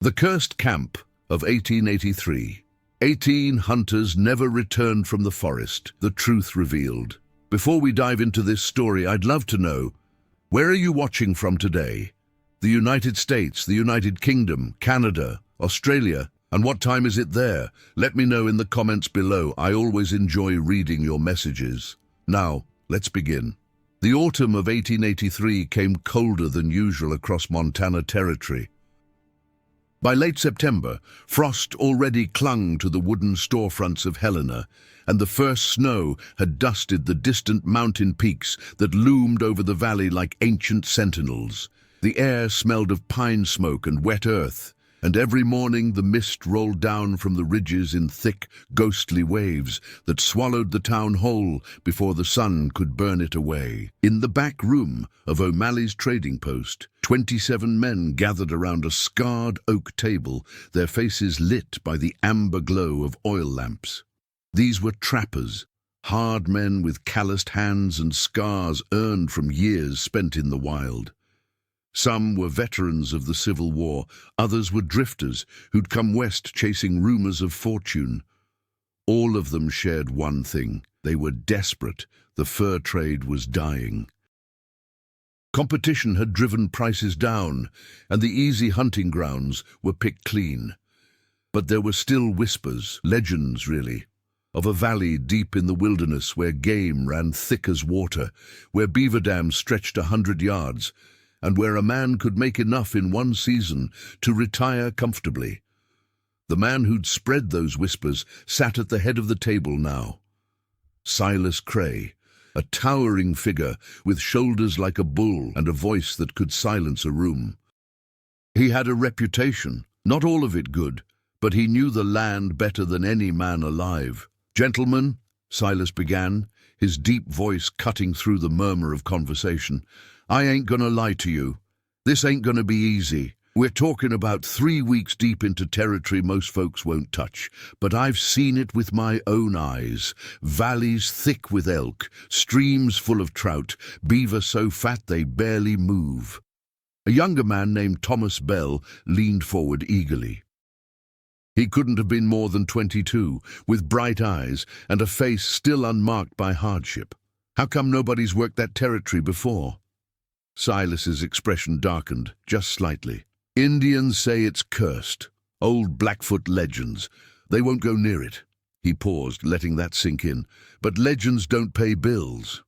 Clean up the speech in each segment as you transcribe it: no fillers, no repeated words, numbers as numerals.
The Cursed Camp of 1883. 18 hunters never returned from the forest, the truth revealed. Before we dive into this story, I'd love to know, where are you watching from today? The United States, the United Kingdom, Canada, Australia, and what time is it there? Let me know in the comments below. I always enjoy reading your messages. Now, let's begin. The autumn of 1883 came colder than usual across Montana Territory. By late September, frost already clung to the wooden storefronts of Helena, and the first snow had dusted the distant mountain peaks that loomed over the valley like ancient sentinels. The air smelled of pine smoke and wet earth, and every morning the mist rolled down from the ridges in thick, ghostly waves that swallowed the town whole before the sun could burn it away. In the back room of O'Malley's trading post, 27 men gathered around a scarred oak table, their faces lit by the amber glow of oil lamps. These were trappers, hard men with calloused hands and scars earned from years spent in the wild. Some were veterans of the Civil War, others were drifters who'd come west chasing rumors of fortune. All of them shared one thing: they were desperate. The fur trade was dying. Competition had driven prices down, and the easy hunting grounds were picked clean. But there were still whispers, legends really, of a valley deep in the wilderness where game ran thick as water, where beaver dams stretched 100 yards, and where a man could make enough in one season to retire comfortably. The man who'd spread those whispers sat at the head of the table now. Silas Cray, a towering figure with shoulders like a bull and a voice that could silence a room. He had a reputation, not all of it good, but he knew the land better than any man alive. "Gentlemen," Silas began, his deep voice cutting through the murmur of conversation, "I ain't gonna lie to you. This ain't gonna be easy. We're talking about 3 weeks deep into territory most folks won't touch, but I've seen it with my own eyes. Valleys thick with elk, streams full of trout, beaver so fat they barely move." A younger man named Thomas Bell leaned forward eagerly. He couldn't have been more than 22, with bright eyes and a face still unmarked by hardship. "How come nobody's worked that territory before?" Silas's expression darkened, just slightly. "Indians say it's cursed. Old Blackfoot legends. They won't go near it." He paused, letting that sink in. "But legends don't pay bills."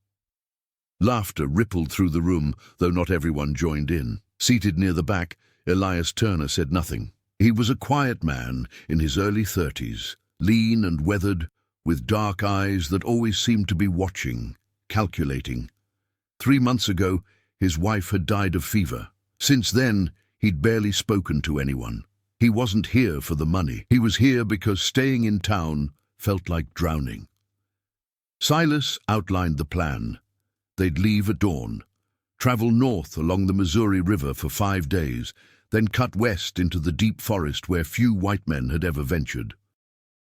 Laughter rippled through the room, though not everyone joined in. Seated near the back, Elias Turner said nothing. He was a quiet man in his early 30s, lean and weathered, with dark eyes that always seemed to be watching, calculating. 3 months ago, his wife had died of fever. Since then, he'd barely spoken to anyone. He wasn't here for the money. He was here because staying in town felt like drowning. Silas outlined the plan. They'd leave at dawn, travel north along the Missouri River for 5 days, then cut west into the deep forest where few white men had ever ventured.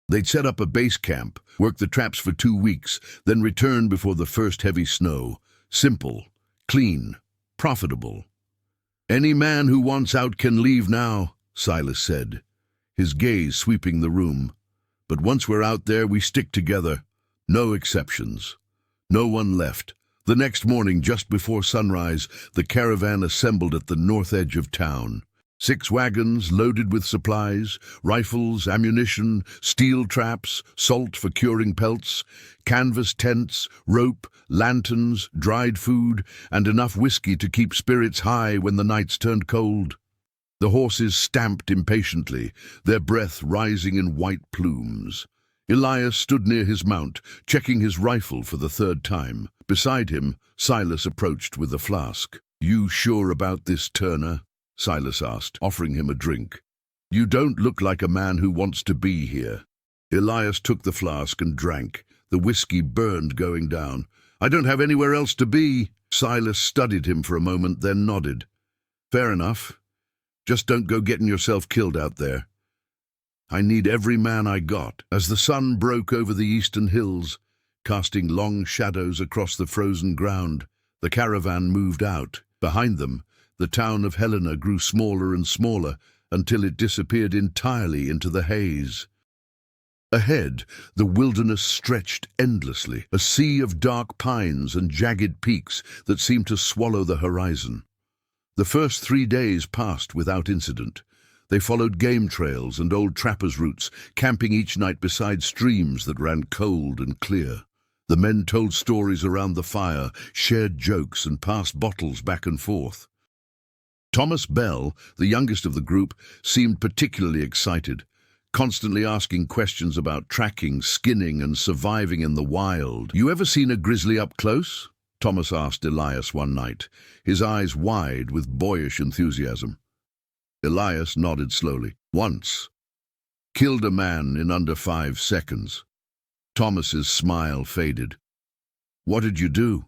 They'd set up a base camp, work the traps for 2 weeks, then return before the first heavy snow. Simple, clean, profitable. "Any man who wants out can leave now," Silas said, his gaze sweeping the room. "But once we're out there, we stick together. No exceptions." No one left. The next morning, just before sunrise, the caravan assembled at the north edge of town. 6 wagons loaded with supplies, rifles, ammunition, steel traps, salt for curing pelts, canvas tents, rope, lanterns, dried food, and enough whiskey to keep spirits high when the nights turned cold. The horses stamped impatiently, their breath rising in white plumes. Elias stood near his mount, checking his rifle for the 3rd time. Beside him, Silas approached with a flask. "You sure about this, Turner?" Silas asked, offering him a drink. "You don't look like a man who wants to be here." Elias took the flask and drank. The whiskey burned going down. "I don't have anywhere else to be." Silas studied him for a moment, then nodded. "Fair enough. Just don't go getting yourself killed out there. I need every man I got." As the sun broke over the eastern hills, casting long shadows across the frozen ground, the caravan moved out. Behind them, the town of Helena grew smaller and smaller until it disappeared entirely into the haze. Ahead, the wilderness stretched endlessly, a sea of dark pines and jagged peaks that seemed to swallow the horizon. The first 3 days passed without incident. They followed game trails and old trappers' routes, camping each night beside streams that ran cold and clear. The men told stories around the fire, shared jokes, and passed bottles back and forth. Thomas Bell, the youngest of the group, seemed particularly excited, constantly asking questions about tracking, skinning, and surviving in the wild. "You ever seen a grizzly up close?" Thomas asked Elias one night, his eyes wide with boyish enthusiasm. Elias nodded slowly. "Once. Killed a man in under 5 seconds. Thomas's smile faded. "What did you do?"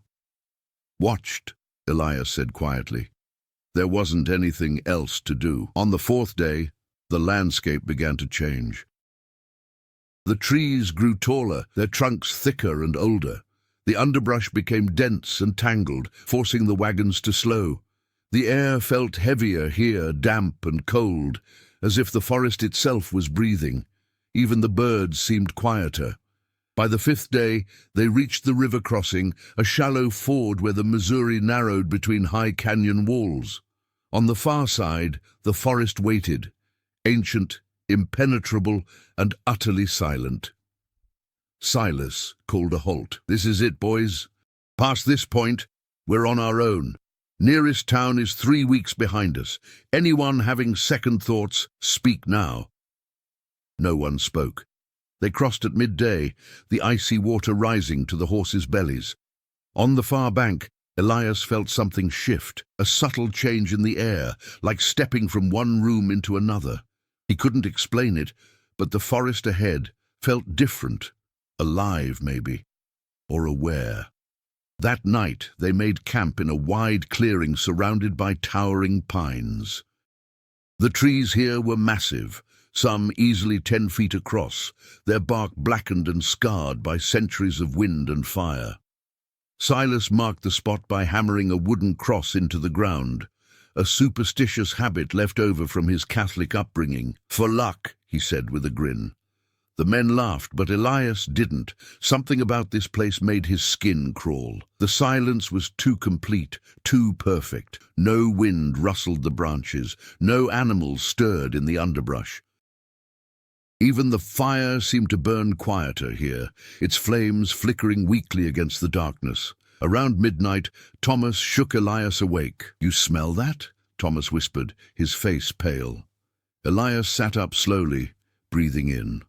"Watched," Elias said quietly. There wasn't anything else to do. On the 4th day, the landscape began to change. The trees grew taller, their trunks thicker and older. The underbrush became dense and tangled, forcing the wagons to slow. The air felt heavier here, damp and cold, as if the forest itself was breathing. Even the birds seemed quieter. By the 5th day, they reached the river crossing, a shallow ford where the Missouri narrowed between high canyon walls. On the far side, the forest waited, ancient, impenetrable, and utterly silent. Silas called a halt. "This is it, boys. Past this point, we're on our own. Nearest town is 3 weeks behind us. Anyone having second thoughts, speak now." No one spoke. They crossed at midday, the icy water rising to the horses' bellies. On the far bank, Elias felt something shift, a subtle change in the air, like stepping from one room into another. He couldn't explain it, but the forest ahead felt different, alive maybe, or aware. That night they made camp in a wide clearing surrounded by towering pines. The trees here were massive, some easily 10 feet across, their bark blackened and scarred by centuries of wind and fire. Silas marked the spot by hammering a wooden cross into the ground, a superstitious habit left over from his Catholic upbringing. "For luck," he said with a grin. The men laughed, but Elias didn't. Something about this place made his skin crawl. The silence was too complete, too perfect. No wind rustled the branches, no animals stirred in the underbrush. Even the fire seemed to burn quieter here, its flames flickering weakly against the darkness. Around midnight, Thomas shook Elias awake. "You smell that?" Thomas whispered, his face pale. Elias sat up slowly, breathing in.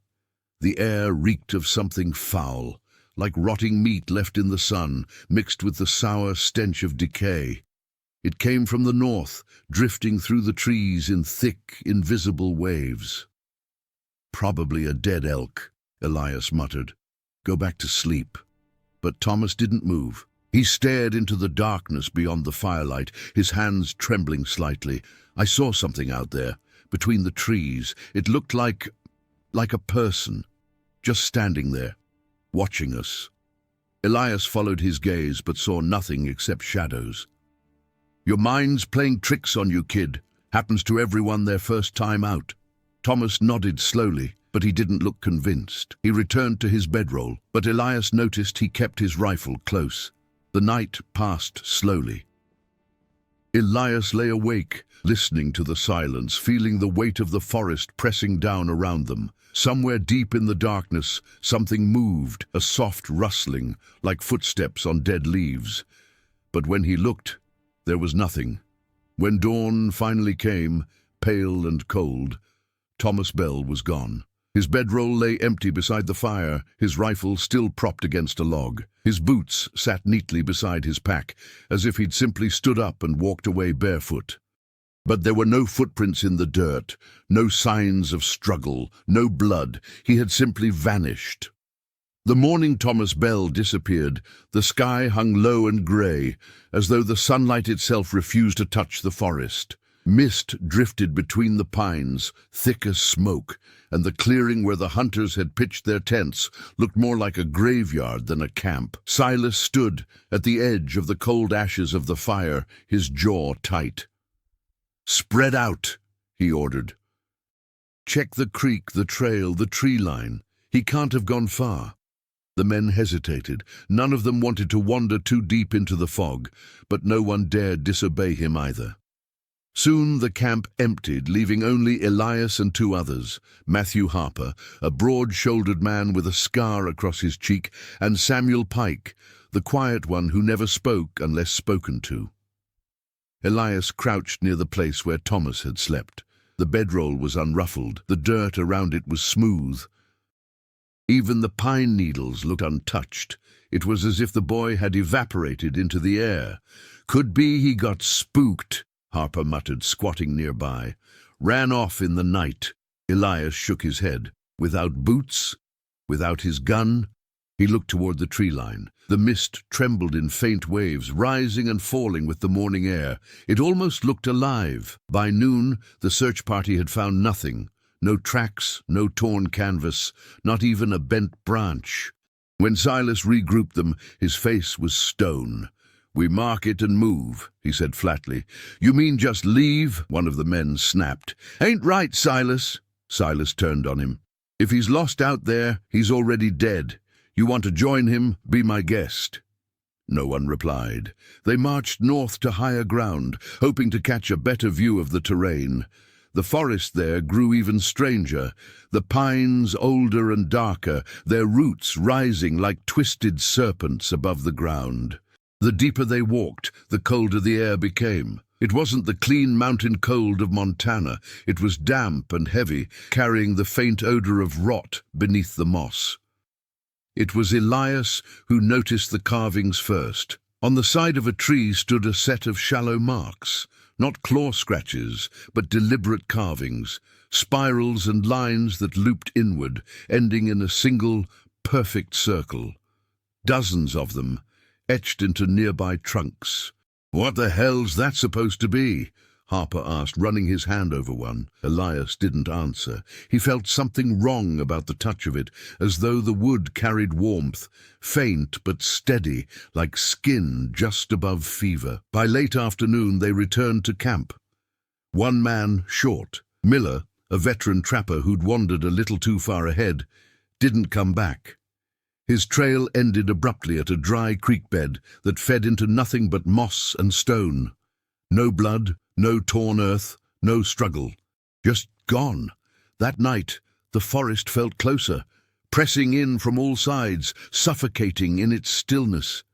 The air reeked of something foul, like rotting meat left in the sun, mixed with the sour stench of decay. It came from the north, drifting through the trees in thick, invisible waves. "Probably a dead elk," Elias muttered. "Go back to sleep." But Thomas didn't move. He stared into the darkness beyond the firelight, his hands trembling slightly. "I saw something out there, between the trees. It looked like a person, just standing there, watching us." Elias followed his gaze, but saw nothing except shadows. "Your mind's playing tricks on you, kid. Happens to everyone their first time out." Thomas nodded slowly, but he didn't look convinced. He returned to his bedroll, but Elias noticed he kept his rifle close. The night passed slowly. Elias lay awake, listening to the silence, feeling the weight of the forest pressing down around them. Somewhere deep in the darkness, something moved, a soft rustling, like footsteps on dead leaves. But when he looked, there was nothing. When dawn finally came, pale and cold, Thomas Bell was gone. His bedroll lay empty beside the fire, his rifle still propped against a log. His boots sat neatly beside his pack, as if he'd simply stood up and walked away barefoot. But there were no footprints in the dirt, no signs of struggle, no blood. He had simply vanished. The morning Thomas Bell disappeared, the sky hung low and grey, as though the sunlight itself refused to touch the forest. Mist drifted between the pines, thick as smoke, and the clearing where the hunters had pitched their tents looked more like a graveyard than a camp. Silas stood at the edge of the cold ashes of the fire, his jaw tight. "Spread out," he ordered. Check the creek, the trail, the tree line. He can't have gone far. The men hesitated. None of them wanted to wander too deep into the fog, but no one dared disobey him either. Soon the camp emptied, leaving only Elias and two others, Matthew Harper, a broad-shouldered man with a scar across his cheek, and Samuel Pike, the quiet one who never spoke unless spoken to. Elias crouched near the place where Thomas had slept. The bedroll was unruffled, the dirt around it was smooth. Even the pine needles looked untouched. It was as if the boy had evaporated into the air. Could be he got spooked, Harper muttered, squatting nearby. Ran off in the night. Elias shook his head. Without boots? Without his gun? He looked toward the tree line. The mist trembled in faint waves, rising and falling with the morning air. It almost looked alive. By noon, the search party had found nothing. No tracks, no torn canvas, not even a bent branch. When Silas regrouped them, his face was stone. "We mark it and move," he said flatly. "You mean just leave?" one of the men snapped. "Ain't right, Silas." Silas turned on him. "If he's lost out there, he's already dead. You want to join him? Be my guest." No one replied. They marched north to higher ground, hoping to catch a better view of the terrain. The forest there grew even stranger, the pines older and darker, their roots rising like twisted serpents above the ground. The deeper they walked, the colder the air became. It wasn't the clean mountain cold of Montana. It was damp and heavy, carrying the faint odor of rot beneath the moss. It was Elias who noticed the carvings first. On the side of a tree stood a set of shallow marks. Not claw scratches, but deliberate carvings, spirals and lines that looped inward, ending in a single, perfect circle. Dozens of them, etched into nearby trunks. "What the hell's that supposed to be?" Harper asked, running his hand over one. Elias didn't answer. He felt something wrong about the touch of it, as though the wood carried warmth, faint but steady, like skin just above fever. By late afternoon they returned to camp. One man short, Miller, a veteran trapper who'd wandered a little too far ahead, didn't come back. His trail ended abruptly at a dry creek bed that fed into nothing but moss and stone. No blood, no torn earth, no struggle. Just gone. That night, the forest felt closer, pressing in from all sides, suffocating in its stillness.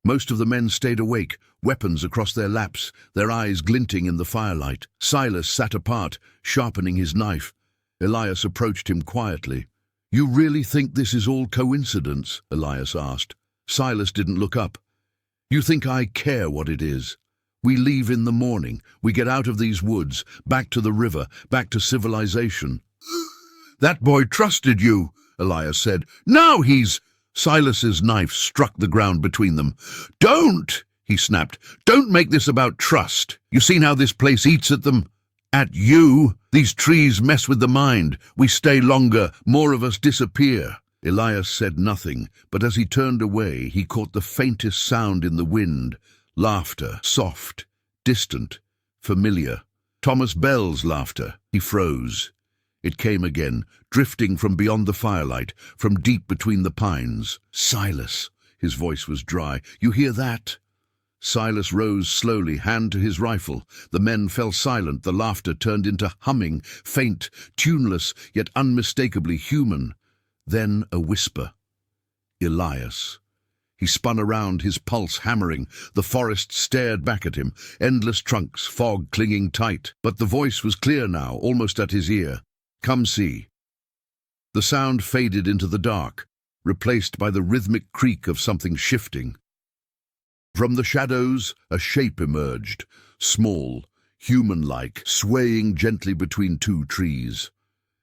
Most of the men stayed awake, weapons across their laps, their eyes glinting in the firelight. Silas sat apart, sharpening his knife. Elias approached him quietly. "You really think this is all coincidence?" Elias asked. Silas didn't look up. "You think I care what it is? We leave in the morning. We get out of these woods, back to the river, back to civilization." "That boy trusted you," Elias said. "Now he's—" Silas's knife struck the ground between them. "Don't!" he snapped. "Don't make this about trust. You seen how this place eats at them? At you. These trees mess with the mind. We stay longer, more of us disappear." Elias said nothing, but as he turned away, he caught the faintest sound in the wind. Laughter, soft, distant, familiar. Thomas Bell's laughter. He froze. It came again, drifting from beyond the firelight, from deep between the pines. "Silas," his voice was dry. "You hear that?" Silas rose slowly, hand to his rifle. The men fell silent. The laughter turned into humming, faint, tuneless, yet unmistakably human. Then a whisper. "Elias." He spun around, his pulse hammering. The forest stared back at him, endless trunks, fog clinging tight. But the voice was clear now, almost at his ear. "Come see." The sound faded into the dark, replaced by the rhythmic creak of something shifting. From the shadows, a shape emerged, small, human-like, swaying gently between two trees.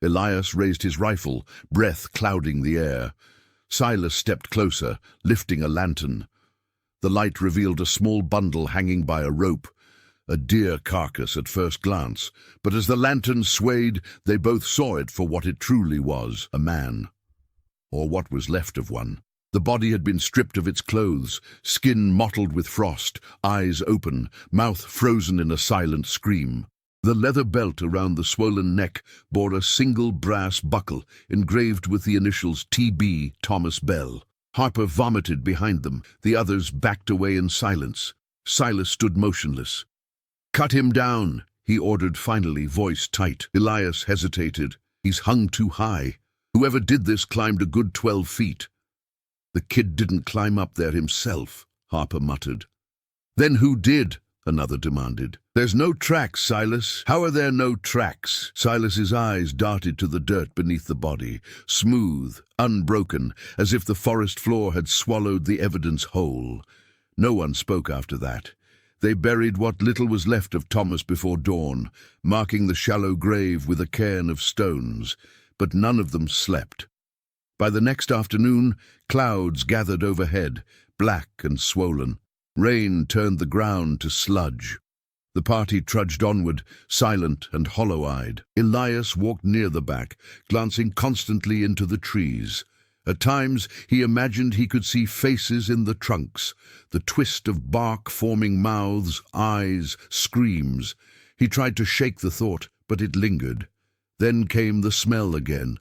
Elias raised his rifle, breath clouding the air. Silas stepped closer, lifting a lantern. The light revealed a small bundle hanging by a rope, a deer carcass at first glance, but as the lantern swayed, they both saw it for what it truly was, a man. Or what was left of one. The body had been stripped of its clothes, skin mottled with frost, eyes open, mouth frozen in a silent scream. The leather belt around the swollen neck bore a single brass buckle engraved with the initials T.B. Thomas Bell. Harper vomited behind them. The others backed away in silence. Silas stood motionless. "Cut him down," he ordered finally, voice tight. Elias hesitated. "He's hung too high. Whoever did this climbed a good 12 feet. "The kid didn't climb up there himself," Harper muttered. "Then who did?" another demanded. "There's no tracks, Silas." "How are there no tracks?" Silas's eyes darted to the dirt beneath the body, smooth, unbroken, as if the forest floor had swallowed the evidence whole. No one spoke after that. They buried what little was left of Thomas before dawn, marking the shallow grave with a cairn of stones, but none of them slept. By the next afternoon, clouds gathered overhead, black and swollen. Rain turned the ground to sludge. The party trudged onward, silent and hollow-eyed. Elias walked near the back, glancing constantly into the trees. At times, he imagined he could see faces in the trunks, the twist of bark forming mouths, eyes, screams. He tried to shake the thought, but it lingered. Then came the smell again,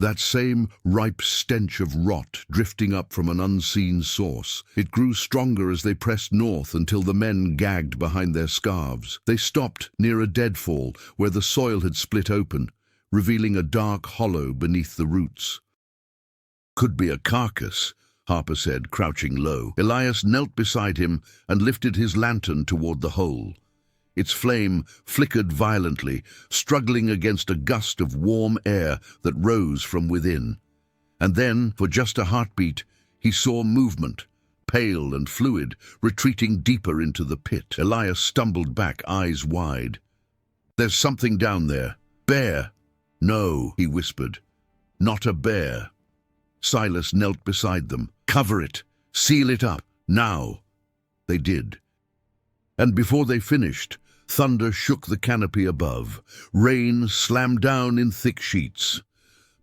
that same ripe stench of rot drifting up from an unseen source. It grew stronger as they pressed north until the men gagged behind their scarves. They stopped near a deadfall where the soil had split open, revealing a dark hollow beneath the roots. "Could be a carcass," Harper said, crouching low. Elias knelt beside him and lifted his lantern toward the hole. Its flame flickered violently, struggling against a gust of warm air that rose from within. And then, for just a heartbeat, he saw movement, pale and fluid, retreating deeper into the pit. Elias stumbled back, eyes wide. "There's something down there. Bear!" "No," he whispered. "Not a bear." Silas knelt beside them. "Cover it. Seal it up. Now." They did. And before they finished, thunder shook the canopy above. Rain slammed down in thick sheets.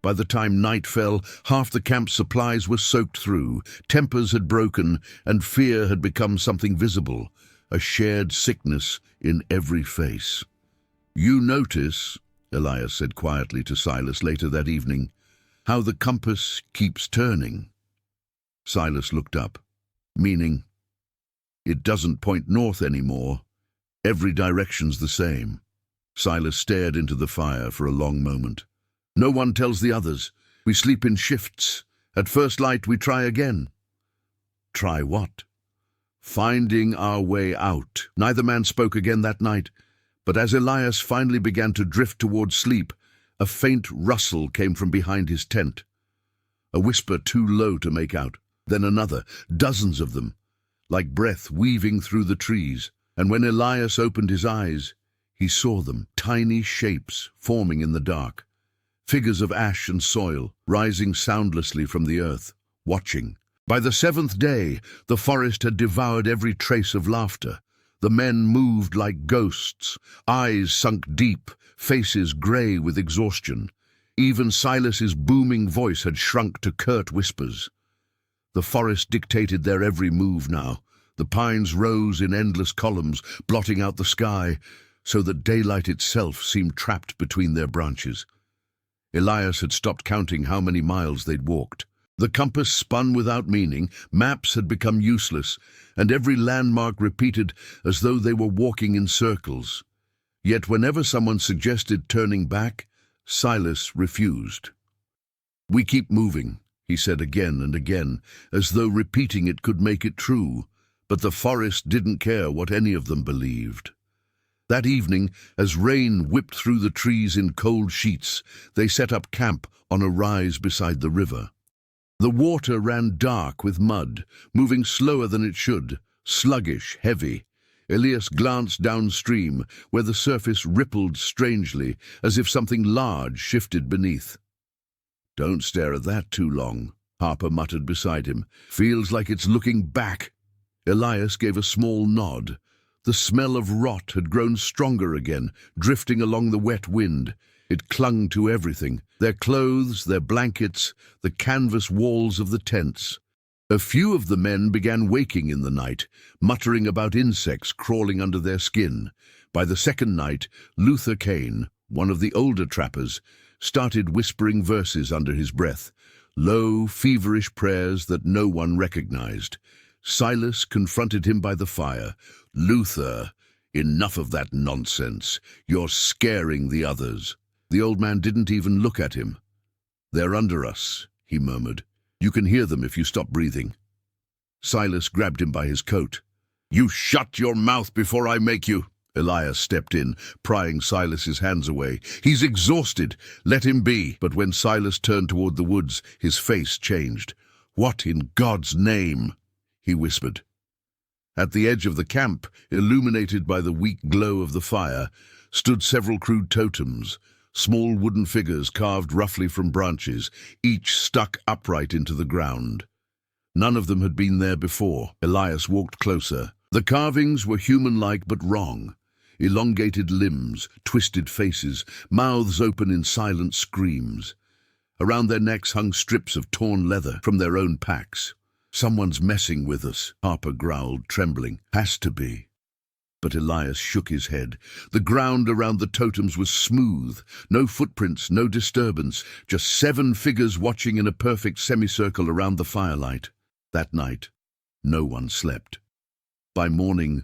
By the time night fell, half the camp's supplies were soaked through. Tempers had broken, and fear had become something visible, a shared sickness in every face. "You notice," Elias said quietly to Silas later that evening, "how the compass keeps turning." Silas looked up. "Meaning?" "It doesn't point north anymore. Every direction's the same." Silas stared into the fire for a long moment. "No one tells the others. We sleep in shifts. At first light we try again." "Try what?" "Finding our way out." Neither man spoke again that night, but as Elias finally began to drift toward sleep, a faint rustle came from behind his tent. A whisper too low to make out, then another, dozens of them, like breath weaving through the trees. And when Elias opened his eyes, he saw them, tiny shapes forming in the dark, figures of ash and soil rising soundlessly from the earth, watching. By the 7th day, the forest had devoured every trace of laughter. The men moved like ghosts, eyes sunk deep, faces grey with exhaustion. Even Silas's booming voice had shrunk to curt whispers. The forest dictated their every move now. The pines rose in endless columns, blotting out the sky, so that daylight itself seemed trapped between their branches. Elias had stopped counting how many miles they'd walked. The compass spun without meaning, maps had become useless, and every landmark repeated as though they were walking in circles. Yet whenever someone suggested turning back, Silas refused. "We keep moving," he said again and again, as though repeating it could make it true, but the forest didn't care what any of them believed. That evening, as rain whipped through the trees in cold sheets, they set up camp on a rise beside the river. The water ran dark with mud, moving slower than it should, sluggish, heavy. Elias glanced downstream, where the surface rippled strangely, as if something large shifted beneath. "Don't stare at that too long," Harper muttered beside him. "Feels like it's looking back." Elias gave a small nod. The smell of rot had grown stronger again, drifting along the wet wind. It clung to everything, their clothes, their blankets, the canvas walls of the tents. A few of the men began waking in the night, muttering about insects crawling under their skin. By the second night, Luther Kane, one of the older trappers, started whispering verses under his breath, low, feverish prayers that no one recognized. Silas confronted him by the fire. "Luther, enough of that nonsense. You're scaring the others." The old man didn't even look at him. "They're under us," he murmured. "You can hear them if you stop breathing." Silas grabbed him by his coat. "You shut your mouth before I make you." Elias stepped in, prying Silas's hands away. "He's exhausted. Let him be." But when Silas turned toward the woods, his face changed. "What in God's name?" he whispered. At the edge of the camp, illuminated by the weak glow of the fire, stood several crude totems, small wooden figures carved roughly from branches, each stuck upright into the ground. None of them had been there before. Elias walked closer. The carvings were human-like but wrong. Elongated limbs, twisted faces, mouths open in silent screams. Around their necks hung strips of torn leather from their own packs. "Someone's messing with us," Harper growled, trembling. "Has to be." But Elias shook his head. The ground around the totems was smooth. No footprints, no disturbance. Just 7 figures watching in a perfect semicircle around the firelight. That night, no one slept. By morning,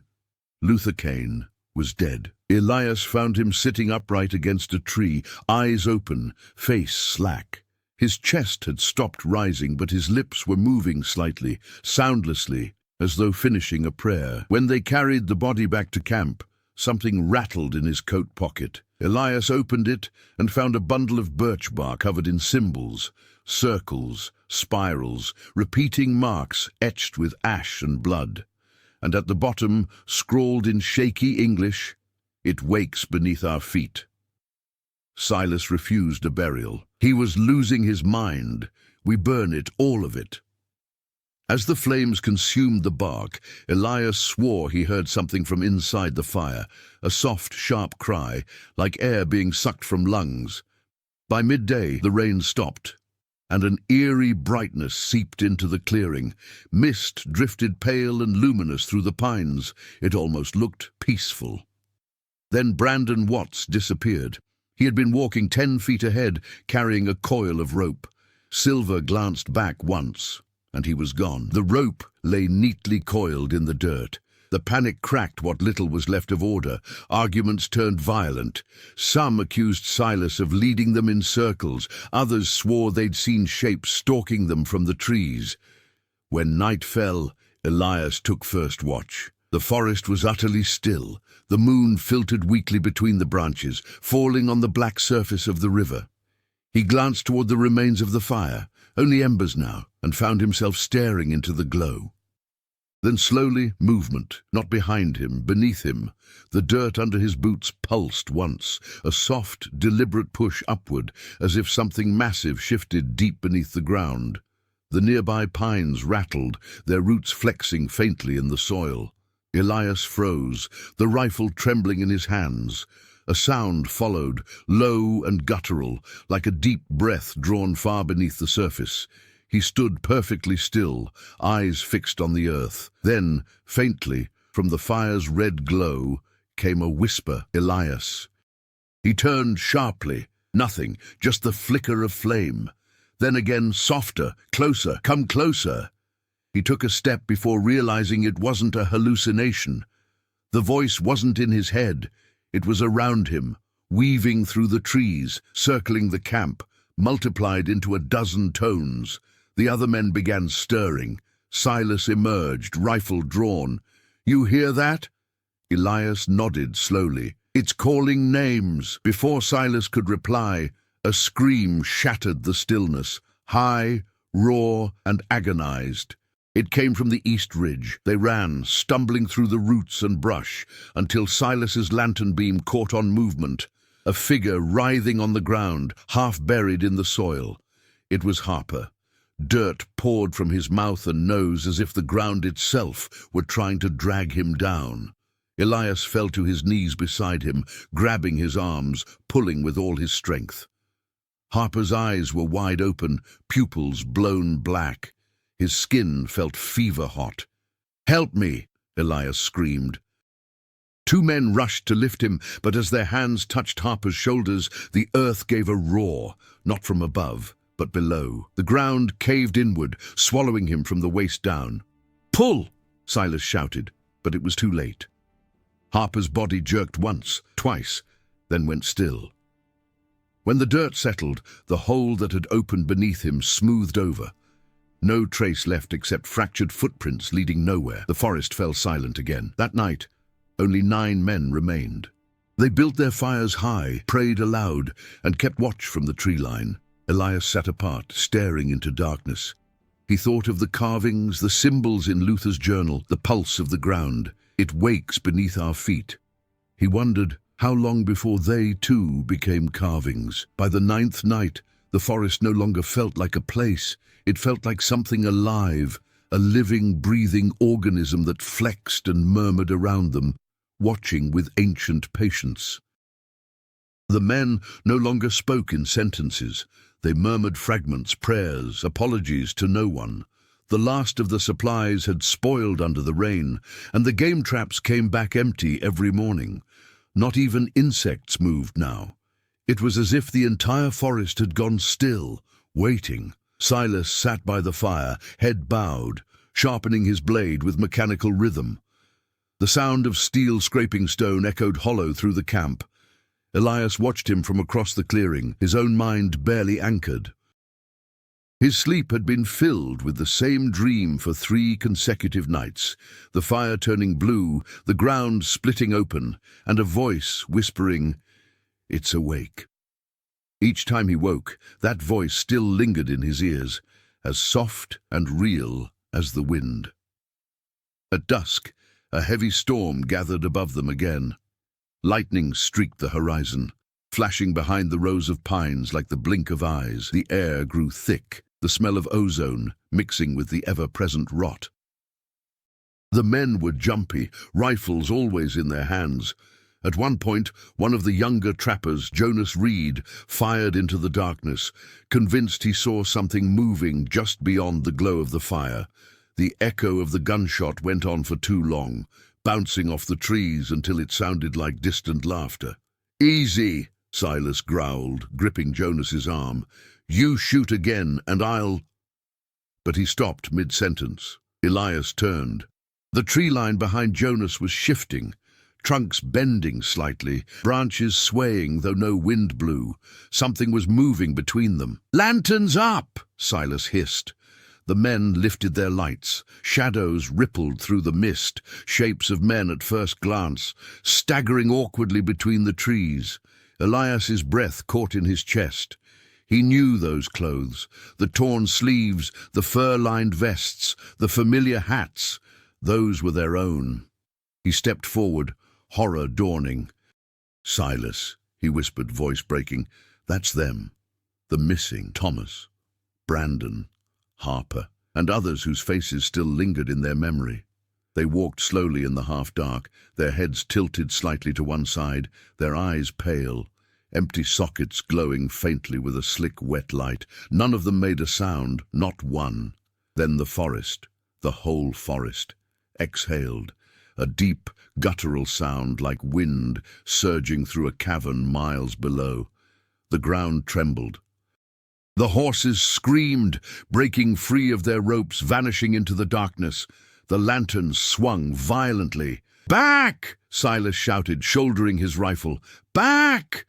Luther Kane was dead. Elias found him sitting upright against a tree, eyes open, face slack. His chest had stopped rising, but his lips were moving slightly, soundlessly, as though finishing a prayer. When they carried the body back to camp, something rattled in his coat pocket. Elias opened it and found a bundle of birch bark covered in symbols, circles, spirals, repeating marks etched with ash and blood. And at the bottom, scrawled in shaky English, "It wakes beneath our feet." Silas refused a burial. He was losing his mind. "We burn it, all of it." As the flames consumed the bark, Elias swore he heard something from inside the fire, a soft, sharp cry, like air being sucked from lungs. By midday, the rain stopped, and an eerie brightness seeped into the clearing. Mist drifted pale and luminous through the pines. It almost looked peaceful. Then Brandon Watts disappeared. He had been walking 10 feet ahead, carrying a coil of rope. Silver glanced back once, and he was gone. The rope lay neatly coiled in the dirt. The panic cracked what little was left of order. Arguments turned violent. Some accused Silas of leading them in circles. Others swore they'd seen shapes stalking them from the trees. When night fell, Elias took first watch. The forest was utterly still. The moon filtered weakly between the branches, falling on the black surface of the river. He glanced toward the remains of the fire, only embers now, and found himself staring into the glow. Then slowly, movement, not behind him, beneath him. The dirt under his boots pulsed once, a soft, deliberate push upward, as if something massive shifted deep beneath the ground. The nearby pines rattled, their roots flexing faintly in the soil. Elias froze, the rifle trembling in his hands. A sound followed, low and guttural, like a deep breath drawn far beneath the surface. He stood perfectly still, eyes fixed on the earth. Then, faintly, from the fire's red glow, came a whisper, "Elias." He turned sharply. Nothing, just the flicker of flame. Then again, softer, closer, "Come closer." He took a step before realizing it wasn't a hallucination. The voice wasn't in his head. It was around him, weaving through the trees, circling the camp, multiplied into a dozen tones. The other men began stirring. Silas emerged, rifle drawn. "You hear that?" Elias nodded slowly. "It's calling names." Before Silas could reply, a scream shattered the stillness, high, raw, and agonized. It came from the east ridge. They ran, stumbling through the roots and brush, until Silas's lantern beam caught on movement, a figure writhing on the ground, half buried in the soil. It was Harper. Dirt poured from his mouth and nose as if the ground itself were trying to drag him down. Elias fell to his knees beside him, grabbing his arms, pulling with all his strength. Harper's eyes were wide open, pupils blown black. His skin felt fever-hot. "Help me!" Elias screamed. Two men rushed to lift him, but as their hands touched Harper's shoulders, the earth gave a roar, not from above, but below. The ground caved inward, swallowing him from the waist down. "Pull!" Silas shouted, but it was too late. Harper's body jerked once, twice, then went still. When the dirt settled, the hole that had opened beneath him smoothed over. No trace left except fractured footprints leading nowhere. The forest fell silent again. That night, only 9 men remained. They built their fires high, prayed aloud, and kept watch from the tree line. Elias sat apart, staring into darkness. He thought of the carvings, the symbols in Luther's journal, the pulse of the ground. It wakes beneath our feet. He wondered how long before they, too, became carvings. By the 9th night, the forest no longer felt like a place. It felt like something alive, a living, breathing organism that flexed and murmured around them, watching with ancient patience. The men no longer spoke in sentences. They murmured fragments, prayers, apologies to no one. The last of the supplies had spoiled under the rain, and the game traps came back empty every morning. Not even insects moved now. It was as if the entire forest had gone still, waiting. Silas sat by the fire, head bowed, sharpening his blade with mechanical rhythm. The sound of steel scraping stone echoed hollow through the camp. Elias watched him from across the clearing, his own mind barely anchored. His sleep had been filled with the same dream for 3 consecutive nights, the fire turning blue, the ground splitting open, and a voice whispering, "It's awake." Each time he woke, that voice still lingered in his ears, as soft and real as the wind. At dusk, a heavy storm gathered above them again. Lightning streaked the horizon, flashing behind the rows of pines like the blink of eyes. The air grew thick, the smell of ozone mixing with the ever-present rot. The men were jumpy, rifles always in their hands. At one point, one of the younger trappers, Jonas Reed, fired into the darkness, convinced he saw something moving just beyond the glow of the fire. The echo of the gunshot went on for too long, bouncing off the trees until it sounded like distant laughter. "Easy," Silas growled, gripping Jonas's arm. "You shoot again, and I'll—" But he stopped mid-sentence. Elias turned. The tree line behind Jonas was shifting, trunks bending slightly, branches swaying though no wind blew. Something was moving between them. "Lanterns up!" Silas hissed. The men lifted their lights. Shadows rippled through the mist, shapes of men at first glance, staggering awkwardly between the trees. Elias's breath caught in his chest. He knew those clothes, the torn sleeves, the fur-lined vests, the familiar hats. Those were their own. He stepped forward, horror dawning. "Silas," he whispered, voice breaking, "that's them. The missing Thomas, Brandon, Harper, and others whose faces still lingered in their memory." They walked slowly in the half-dark, their heads tilted slightly to one side, their eyes pale, empty sockets glowing faintly with a slick, wet light. None of them made a sound, not one. Then the forest, the whole forest, exhaled, a deep, guttural sound like wind surging through a cavern miles below. The ground trembled. The horses screamed, breaking free of their ropes, vanishing into the darkness. The lanterns swung violently. "Back!" Silas shouted, shouldering his rifle. "Back!"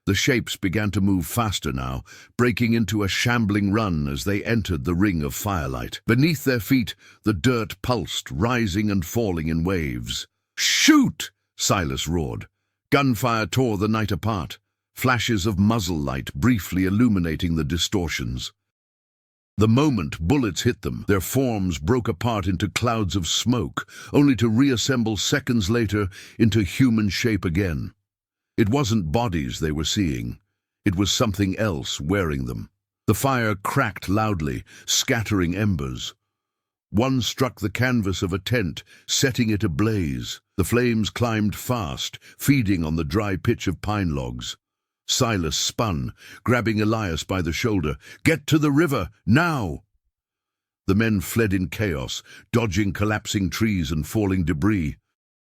The shapes began to move faster now, breaking into a shambling run as they entered the ring of firelight. Beneath their feet, the dirt pulsed, rising and falling in waves. "Shoot!" Silas roared. Gunfire tore the night apart, flashes of muzzle light briefly illuminating the distortions. The moment bullets hit them, their forms broke apart into clouds of smoke, only to reassemble seconds later into human shape again. It wasn't bodies they were seeing. It was something else wearing them. The fire cracked loudly, scattering embers. One struck the canvas of a tent, setting it ablaze. The flames climbed fast, feeding on the dry pitch of pine logs. Silas spun, grabbing Elias by the shoulder. "Get to the river, now!" The men fled in chaos, dodging collapsing trees and falling debris.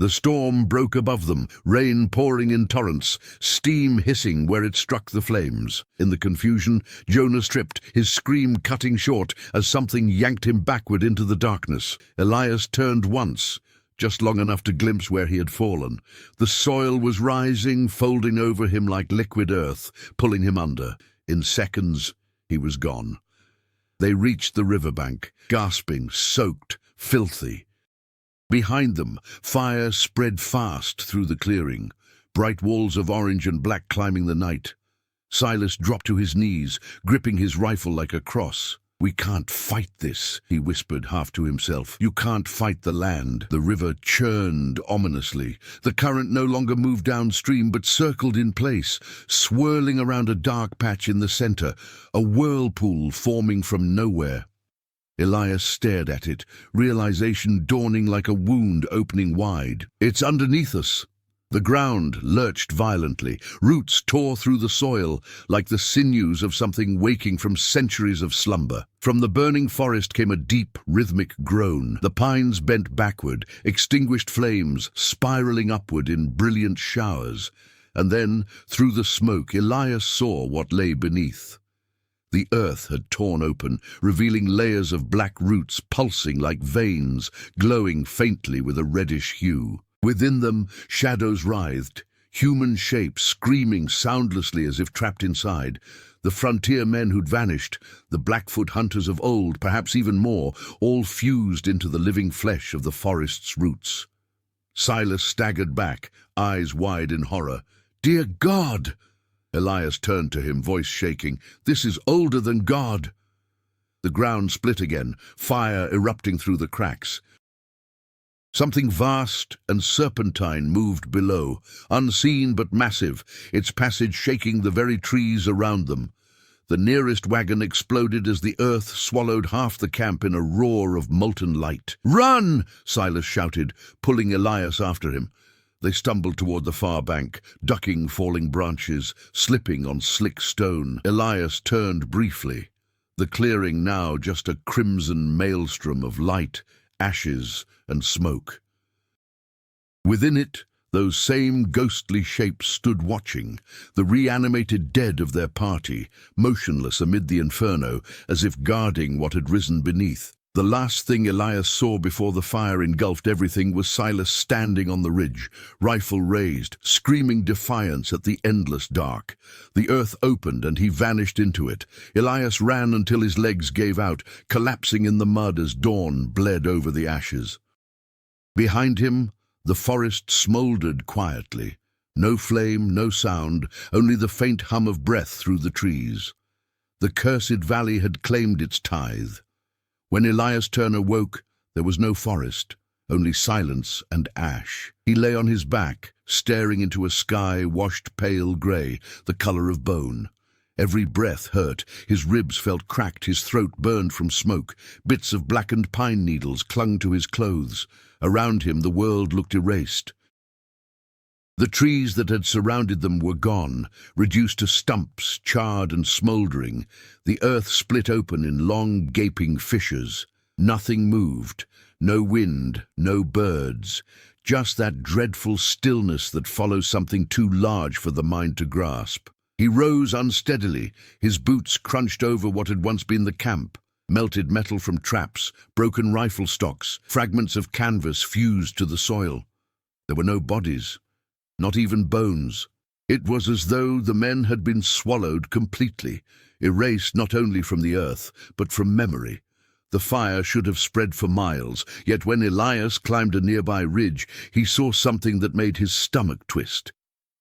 The storm broke above them, rain pouring in torrents, steam hissing where it struck the flames. In the confusion, Jonah tripped, his scream cutting short as something yanked him backward into the darkness. Elias turned once, just long enough to glimpse where he had fallen. The soil was rising, folding over him like liquid earth, pulling him under. In seconds, he was gone. They reached the riverbank, gasping, soaked, filthy. Behind them, fire spread fast through the clearing, bright walls of orange and black climbing the night. Silas dropped to his knees, gripping his rifle like a cross. "We can't fight this," he whispered half to himself. "You can't fight the land." The river churned ominously. The current no longer moved downstream but circled in place, swirling around a dark patch in the center, a whirlpool forming from nowhere. Elias stared at it, realization dawning like a wound opening wide. "It's underneath us." The ground lurched violently. Roots tore through the soil, like the sinews of something waking from centuries of slumber. From the burning forest came a deep, rhythmic groan. The pines bent backward, extinguished flames spiraling upward in brilliant showers. And then, through the smoke, Elias saw what lay beneath. The earth had torn open, revealing layers of black roots pulsing like veins, glowing faintly with a reddish hue. Within them, shadows writhed, human shapes screaming soundlessly as if trapped inside. The frontier men who'd vanished, the Blackfoot hunters of old, perhaps even more, all fused into the living flesh of the forest's roots. Silas staggered back, eyes wide in horror. "Dear God!" Elias turned to him, voice shaking. "This is older than God." The ground split again, fire erupting through the cracks. Something vast and serpentine moved below, unseen but massive, its passage shaking the very trees around them. The nearest wagon exploded as the earth swallowed half the camp in a roar of molten light. "Run!" Silas shouted, pulling Elias after him. They stumbled toward the far bank, ducking falling branches, slipping on slick stone. Elias turned briefly, the clearing now just a crimson maelstrom of light, ashes, and smoke. Within it, those same ghostly shapes stood watching, the reanimated dead of their party, motionless amid the inferno, as if guarding what had risen beneath. The last thing Elias saw before the fire engulfed everything was Silas standing on the ridge, rifle raised, screaming defiance at the endless dark. The earth opened and he vanished into it. Elias ran until his legs gave out, collapsing in the mud as dawn bled over the ashes. Behind him, the forest smoldered quietly. No flame, no sound, only the faint hum of breath through the trees. The cursed valley had claimed its tithe. When Elias Turner woke, there was no forest, only silence and ash. He lay on his back, staring into a sky washed pale grey, the colour of bone. Every breath hurt, his ribs felt cracked, his throat burned from smoke. Bits of blackened pine needles clung to his clothes. Around him the world looked erased. The trees that had surrounded them were gone, reduced to stumps, charred and smouldering. The earth split open in long, gaping fissures. Nothing moved, no wind, no birds, just that dreadful stillness that follows something too large for the mind to grasp. He rose unsteadily, his boots crunched over what had once been the camp. Melted metal from traps, broken rifle stocks, fragments of canvas fused to the soil. There were no bodies. Not even bones. It was as though the men had been swallowed completely, erased not only from the earth, but from memory. The fire should have spread for miles, yet when Elias climbed a nearby ridge, he saw something that made his stomach twist.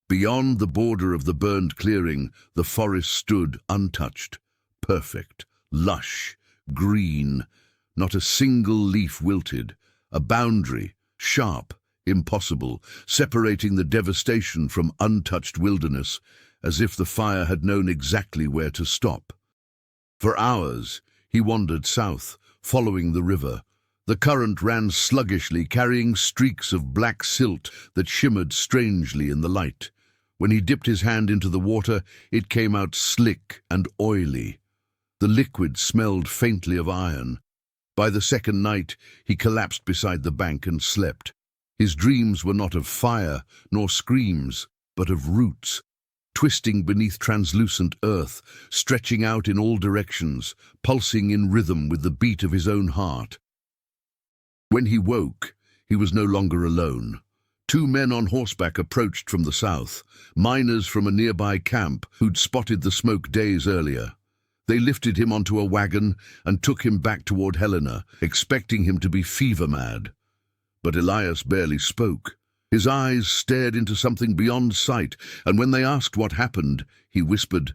Beyond the border of the burned clearing, the forest stood untouched, perfect, lush, green, not a single leaf wilted, a boundary, sharp, impossible, separating the devastation from untouched wilderness, as if the fire had known exactly where to stop. For hours, he wandered south, following the river. The current ran sluggishly, carrying streaks of black silt that shimmered strangely in the light. When he dipped his hand into the water, it came out slick and oily. The liquid smelled faintly of iron. By the second night, he collapsed beside the bank and slept. His dreams were not of fire nor screams, but of roots, twisting beneath translucent earth, stretching out in all directions, pulsing in rhythm with the beat of his own heart. When he woke, he was no longer alone. Two men on horseback approached from the south, miners from a nearby camp who'd spotted the smoke days earlier. They lifted him onto a wagon and took him back toward Helena, expecting him to be fever-mad. But Elias barely spoke. His eyes stared into something beyond sight, and when they asked what happened, he whispered,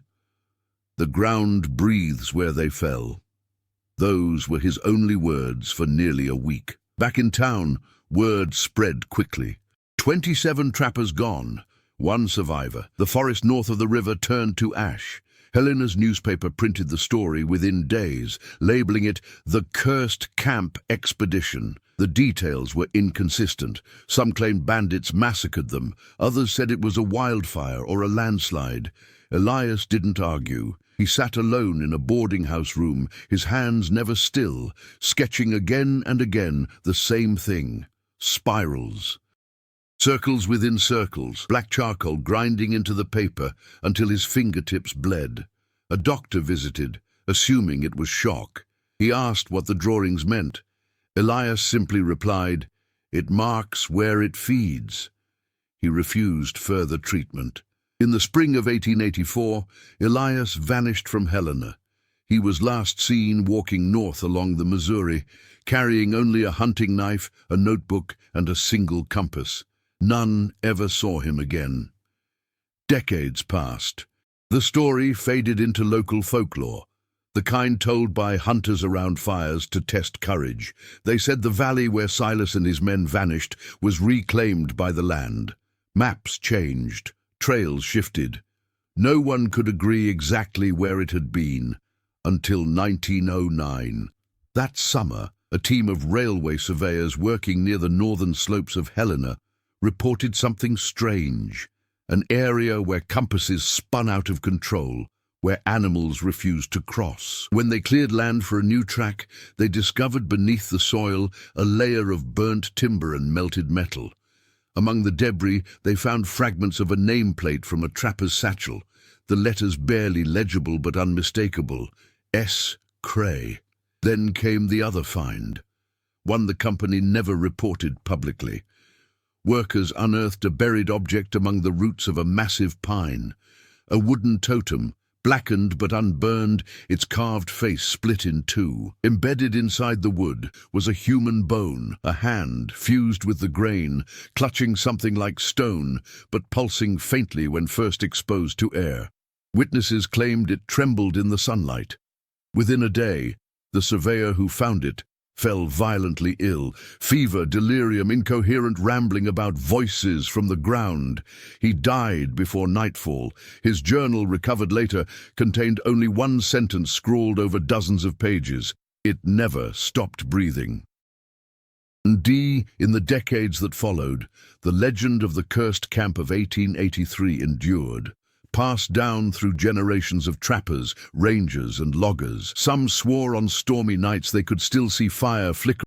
"The ground breathes where they fell." Those were his only words for nearly a week. Back in town, word spread quickly. 27 trappers gone, one survivor. The forest north of the river turned to ash. Helena's newspaper printed the story within days, labeling it the Cursed Camp Expedition. The details were inconsistent. Some claimed bandits massacred them. Others said it was a wildfire or a landslide. Elias didn't argue. He sat alone in a boarding house room, his hands never still, sketching again and again the same thing: spirals. Circles within circles, black charcoal grinding into the paper until his fingertips bled. A doctor visited, assuming it was shock. He asked what the drawings meant. Elias simply replied, "It marks where it feeds." He refused further treatment. In the spring of 1884, Elias vanished from Helena. He was last seen walking north along the Missouri, carrying only a hunting knife, a notebook, and a single compass. None ever saw him again. Decades passed. The story faded into local folklore, the kind told by hunters around fires to test courage. They said the valley where Silas and his men vanished was reclaimed by the land. Maps changed, trails shifted. No one could agree exactly where it had been until 1909. That summer, a team of railway surveyors working near the northern slopes of Helena reported something strange, an area where compasses spun out of control, where animals refused to cross. When they cleared land for a new track, they discovered beneath the soil a layer of burnt timber and melted metal. Among the debris, they found fragments of a nameplate from a trapper's satchel, the letters barely legible but unmistakable: S. Cray. Then came the other find, one the company never reported publicly. Workers unearthed a buried object among the roots of a massive pine, a wooden totem, blackened but unburned, its carved face split in two. Embedded inside the wood was a human bone, a hand fused with the grain, clutching something like stone, but pulsing faintly when first exposed to air. Witnesses claimed it trembled in the sunlight. Within a day, the surveyor who found it fell violently ill. Fever, delirium, incoherent rambling about voices from the ground. He died before nightfall. His journal, recovered later, contained only one sentence scrawled over dozens of pages: "It never stopped breathing." In the decades that followed, the legend of the cursed camp of 1883 endured, passed down through generations of trappers, rangers, and loggers. Some swore on stormy nights they could still see fire flickering